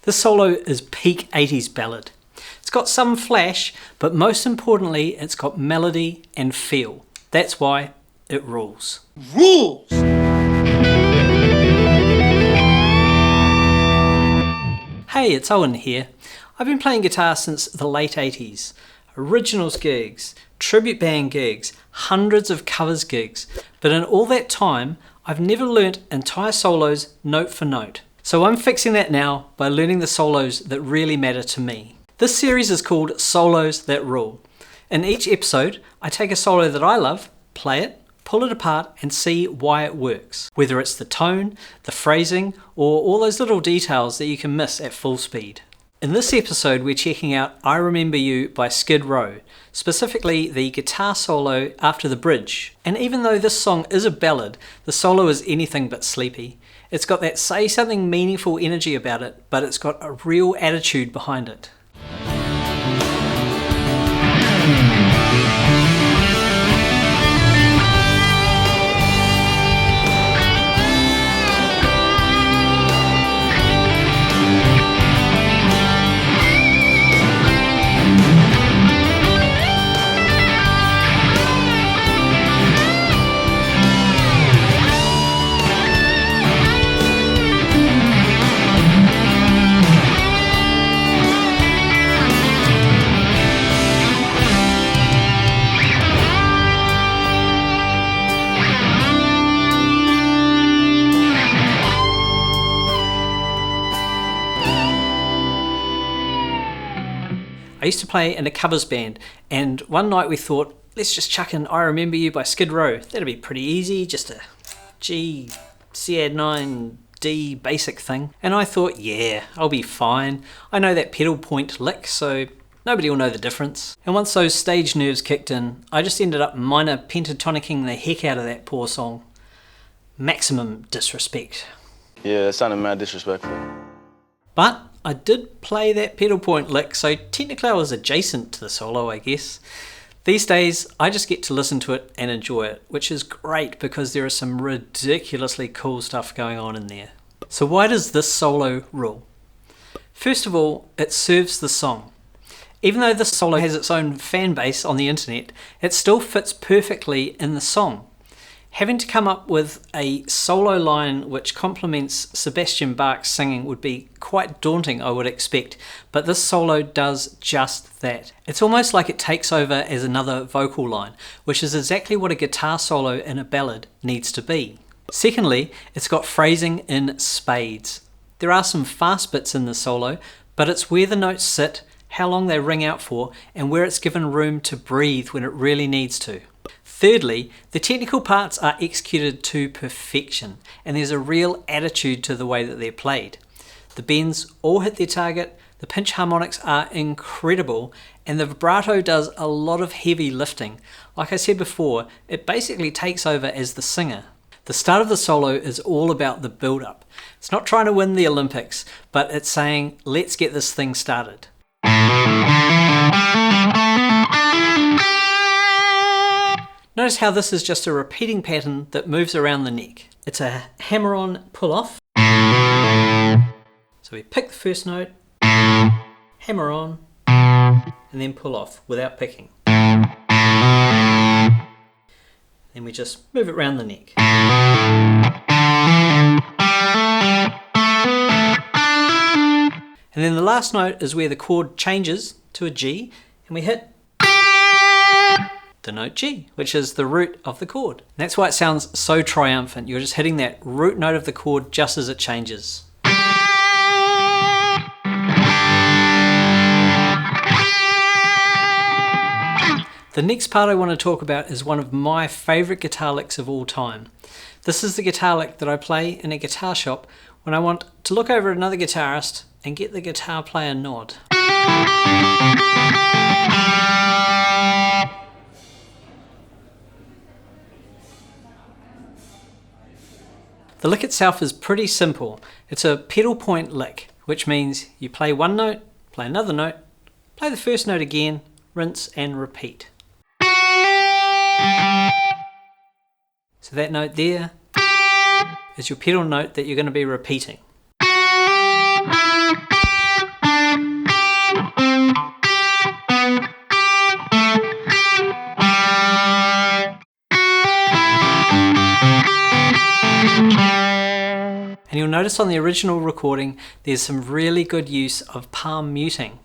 This solo is peak 80s ballad. It's got some flash, but most importantly, it's got melody and feel. That's why it rules. Rules! Hey, it's Owen here. I've been playing guitar since the late 80s. Originals gigs, tribute band gigs, hundreds of covers gigs, but in all that time, I've never learnt entire solos note for note. So I'm fixing that now by learning the solos that really matter to me. This series is called Solos That Rule. In each episode, I take a solo that I love, play it, pull it apart and see why it works. Whether it's the tone, the phrasing, or all those little details that you can miss at full speed. In this episode, we're checking out I Remember You by Skid Row, specifically the guitar solo after the bridge. And even though this song is a ballad, the solo is anything but sleepy. It's got that say something meaningful energy about it, but it's got a real attitude behind it. I used to play in a covers band, and one night we thought, let's just chuck in I Remember You by Skid Row. That'd be pretty easy, just a G, C-add 9, D basic thing. And I thought, yeah, I'll be fine. I know that pedal point lick, so nobody will know the difference. And once those stage nerves kicked in, I just ended up minor pentatonicking the heck out of that poor song. Maximum disrespect. Yeah, it sounded mad disrespectful. But I did play that pedal point lick, so technically I was adjacent to the solo, I guess. These days, I just get to listen to it and enjoy it, which is great because there is some ridiculously cool stuff going on in there. So why does this solo rule? First of all, it serves the song. Even though this solo has its own fan base on the internet, it still fits perfectly in the song. Having to come up with a solo line which complements Sebastian Bach's singing would be quite daunting, I would expect, but this solo does just that. It's almost like it takes over as another vocal line, which is exactly what a guitar solo in a ballad needs to be. Secondly, it's got phrasing in spades. There are some fast bits in the solo, but it's where the notes sit, how long they ring out for, and where it's given room to breathe when it really needs to. Thirdly, the technical parts are executed to perfection, and there's a real attitude to the way that they're played. The bends all hit their target, the pinch harmonics are incredible, and the vibrato does a lot of heavy lifting. Like I said before, it basically takes over as the singer. The start of the solo is all about the build-up. It's not trying to win the Olympics, but it's saying, let's get this thing started. Notice how this is just a repeating pattern that moves around the neck. It's a hammer-on pull-off. So we pick the first note, hammer on, and then pull off without picking. Then we just move it around the neck. And then the last note is where the chord changes to a G, and we hit the note G, which is the root of the chord. And that's why it sounds so triumphant. You're just hitting that root note of the chord just as it changes. The next part I want to talk about is one of my favourite guitar licks of all time. This is the guitar lick that I play in a guitar shop when I want to look over another guitarist and get the guitar player nod. The lick itself is pretty simple. It's a pedal point lick, which means you play one note, play another note, play the first note again, rinse and repeat. So that note there is your pedal note that you're going to be repeating. And you'll notice on the original recording there's some really good use of palm muting.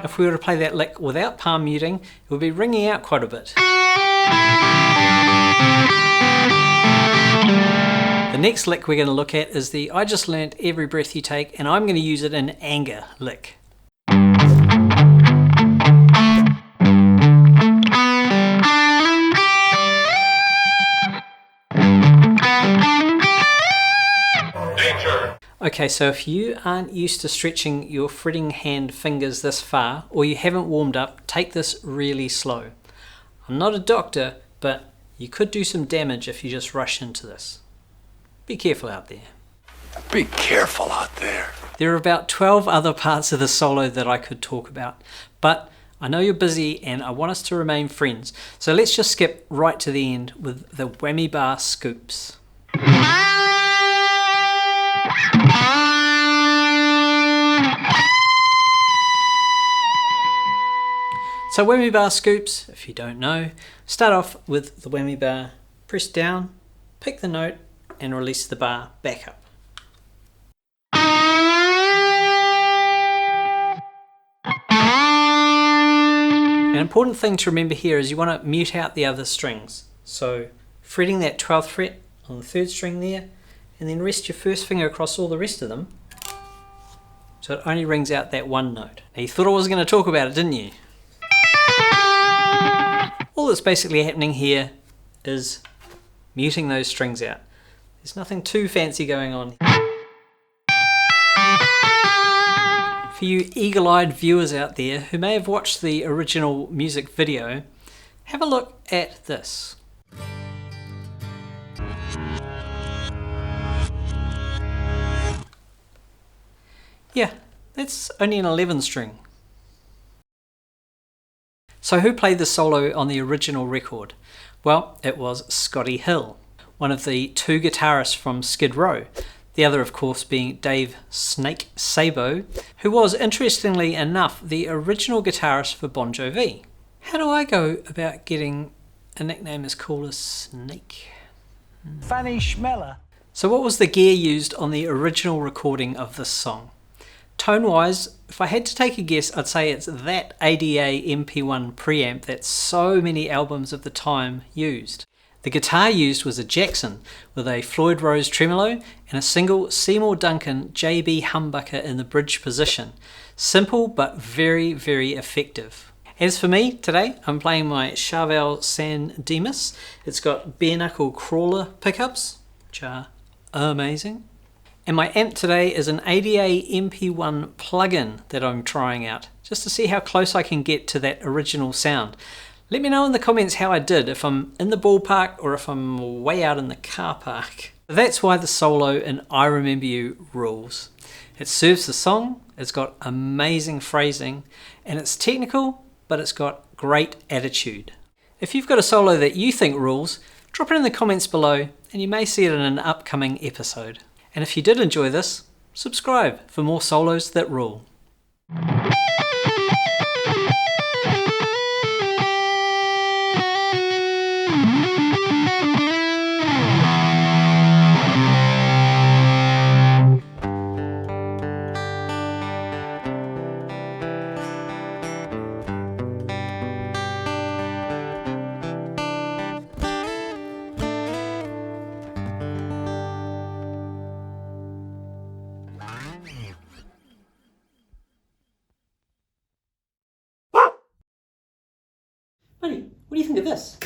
If we were to play that lick without palm muting, it would be ringing out quite a bit. The next lick we're going to look at is the I Just Learnt Every Breath You Take, and I'm going to use it in anger lick. Okay, so if you aren't used to stretching your fretting hand fingers this far, or you haven't warmed up, take this really slow. I'm not a doctor, but you could do some damage if you just rush into this. Be careful out there. Be careful out there. There are about 12 other parts of the solo that I could talk about, but I know you're busy and I want us to remain friends, so let's just skip right to the end with the whammy bar scoops. So whammy bar scoops, if you don't know, start off with the whammy bar, press down, pick the note and release the bar back up. An important thing to remember here is you want to mute out the other strings. So fretting that 12th fret on the 3rd string there, and then rest your first finger across all the rest of them, so it only rings out that one note. Now you thought I was going to talk about it, didn't you? All that's basically happening here is muting those strings out. There's nothing too fancy going on. For you eagle-eyed viewers out there who may have watched the original music video, have a look at this. Yeah, that's only an 11 string. So who played the solo on the original record? Well, it was Scotty Hill, one of the 2 guitarists from Skid Row, the other of course being Dave Snake Sabo, who was, interestingly enough, the original guitarist for Bon Jovi. How do I go about getting a nickname as cool as Snake? Fanny Schmeller. So what was the gear used on the original recording of this song? Tone-wise, if I had to take a guess, I'd say it's that ADA MP1 preamp that so many albums of the time used. The guitar used was a Jackson with a Floyd Rose tremolo and a single Seymour Duncan JB humbucker in the bridge position. Simple but very, very effective. As for me, today I'm playing my Charvel San Dimas. It's got bare knuckle crawler pickups, which are amazing. And my amp today is an ADA MP1 plugin that I'm trying out, just to see how close I can get to that original sound. Let me know in the comments how I did, if I'm in the ballpark or if I'm way out in the car park. That's why the solo in I Remember You rules. It serves the song, it's got amazing phrasing, and it's technical, but it's got great attitude. If you've got a solo that you think rules, drop it in the comments below and you may see it in an upcoming episode. And if you did enjoy this, subscribe for more solos that rule. Buddy, what do you think of this?